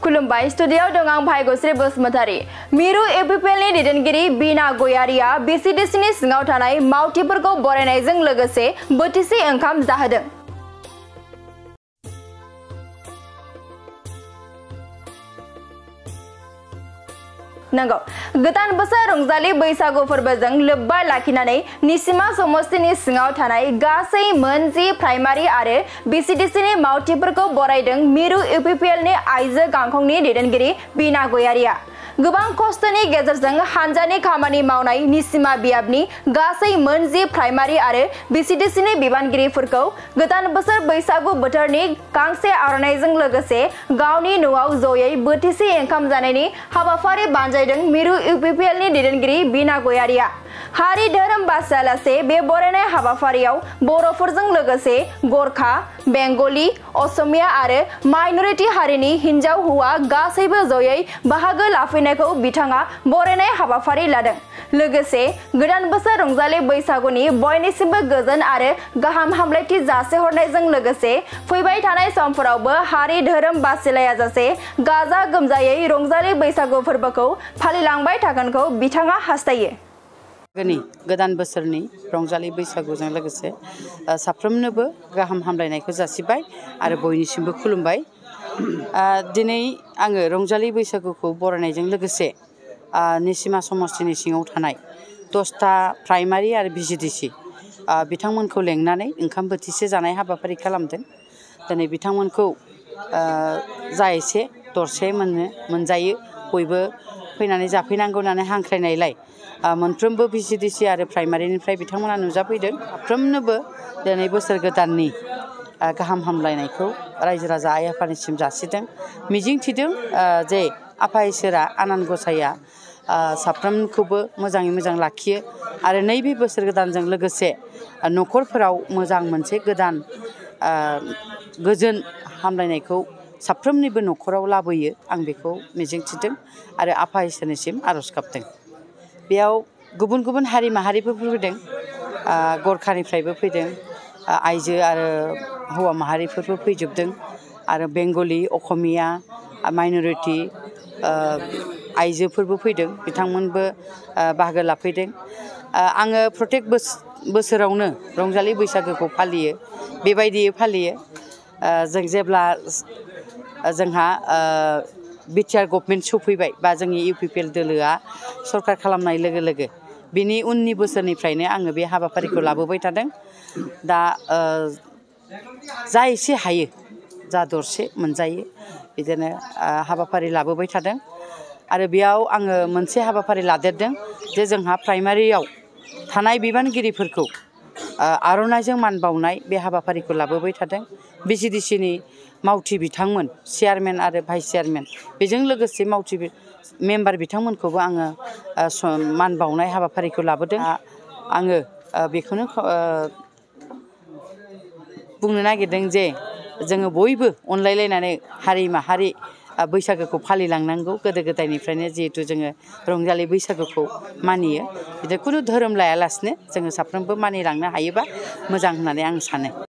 खुलुमबाय स्टुडियाव दं आं भाग्यश्री बसुमतारी। मिरु एपिपिएलनि दैदेनगिरि बीना गयारिया बिसिडिसिनि सिङाव थानाय मावथिफोरखौ बरायनायजों लोगोसे बोथिसे ओंखाम जाहोदों। नंगौ गोदान बोसोर रंजालि बैसागु फोरबोजों लोब्बा लाखिनानै निसिमा समस्तिनि सिङाव थानाय गासै मोन 10 प्राइमारि आरो बिसिडिसिनि मावथिफोरखौ बरायदों मिरु एपिपिएलनि आइजो गांखंनि दैदेनगिरि बीना गयारिया। गोबां खस्थ'नि गेजेरजों हानजानि खामानि मावनाय निसिमा बियाबनि गासै मोन 10 प्राइमारि आरो बिसिडिसिनि बिबानगिरिफोरखौ गोदान बोसोर बैसागु बोथोरनि गांसे आर'नाइजों लोगोसे गावनि न'आव जयै बोथिसे ओंखाम जानायनि हाबाफारि बानजायदों मिरु एपिपिएलनि दैदेनगिरि बीना गयारिया। हारि धोरोम बासियालासे बे बरायनाय हाबाफारियाव बर'फोरजों लोगोसे गरखा, बेंगलि, असमिया आरो माइनरिटि हारिनि हिन्जाव हौवा गासैबो जयै बाहागो लाफैनायखौ बिथाङा बरायनाय हाबाफारि लादों। लोगोसे गोदान बोसोर रंजालि बैसागुनि बयनिसिमबो गोजोन आरो गाहाम हामलायथि जासिहरनायजों लोगोसे फैबाय थानाय समफोरावबो हारि धोरोम बासिलायाजासे गाजा गोमजायै रंजालि बैसागु फोरबोखौ फालिलांबाय थागोनखौ बिथाङा हास्थायो। गोदान बोसोरनि रंजालि बैसागुजों लोगोसे साफ्रोमनोबो गाहाम हामलायनायखौ जासिबाय आरो बयनिसिमबो खुलुमबाय। दिनै आङो रंजालि बैसागुखौ बरायनायजों लोगोसे निसिमा समस्तिनि सिङाव थानाय 10टा प्राइमारि आरो बिसिडिसि बिथांमोनखौ लेंनानै ओंखाम बोथिसे जानाय हाबाफारि खालामदों। दिनै बिथांमोनखौ जा एसे दरसे मोनजायो बयबो फैनानै जाफैनांगौ होननानै हांख्रायनायलाय मोनफ्रोमबो बिसिडिसि आरो प्राइमारिनिफ्राय बिथांमोना नुजाफैदों। साफ्रोमनोबो दिनै बोसोर गोदाननि गाहाम हामलायनायखौ रायजो राजा आइ आफानिसिम जासिदों। मिजिं थिदों जे आफा इसोरा आनान गसाइया साफ्रोमखौबो मोजाङै मोजां लाखियो आरो नैबे बोसोर गोदानजों लोगोसे न'खरफोराव मोजां मोनसे गोदान गोजोन हामलायनायखौ साफ्रोमनिबो न'खराव लाबोयो आं बेखौ मिजिं थिदों आरो आफा इसोरनिसिम आर'ज गाबदों। बेयाव गुबुन गुबुन हारि माहारिफोर फैदों, गरखानिफ्रायबो फैदों, आइजो आरो हौवा माहारिफोरबो फैजोबदों आरो बेंगलि, असमिया, माइनरिटि आइजोफोरबो फैदों, बिथांमोनबो बाहागो लाफैदों। आङो प्रत्येक बोसोरावनो रंजालि बैसागोखौ फालियो, बेबायदियै फालियो। जों जेब्ला जोंहा बिटिआर गभर्नमेन्ट सफैबाय बा जोंनि इउपिपिएल दोलोआ सरकार खालामनाय लोगो लोगो बिनि उननि बोसोरनिफ्रायनो आङो बे हाबाफारिखौ लाबोबाय थादों। दा जा एसे हायो, जा दरसे मोनजायो बिदिनो हाबाफारि लाबोबाय थादों आरो बेयाव आङो मोनसे हाबाफारि लादेरदों जे जोंहा प्राइमारियाव थानाय बिबानगिरिफोरखौ आर'नाइजों मान बावनाय बे हाबाफारिखौ लाबोबाय थादों। बिसिडिसिनि मावथि बिथांमोन, चेयारमेन आरो भाइस चेयारमेन, बेजों लोगोसे मावथि मेम्बार बिथांमोनखौबो आङो मान बावनाय हाबाफारिखौ लाबोदों। आङो बेखौनो बुंनो नागिरदों जे जोङो बयबो अनलायलायनानै हारि माहारि बैसागोखौ फालिलांनांगौ। गोदो गोदायनिफ्रायनो जिहेथु जोङो रंजालि बैसागोखौ मानियो, बिदि खुनु धोरोम लायालासिनो जोङो साफ्रोमबो मानिलांनो हायोबा मोजां होननानै आं सानो।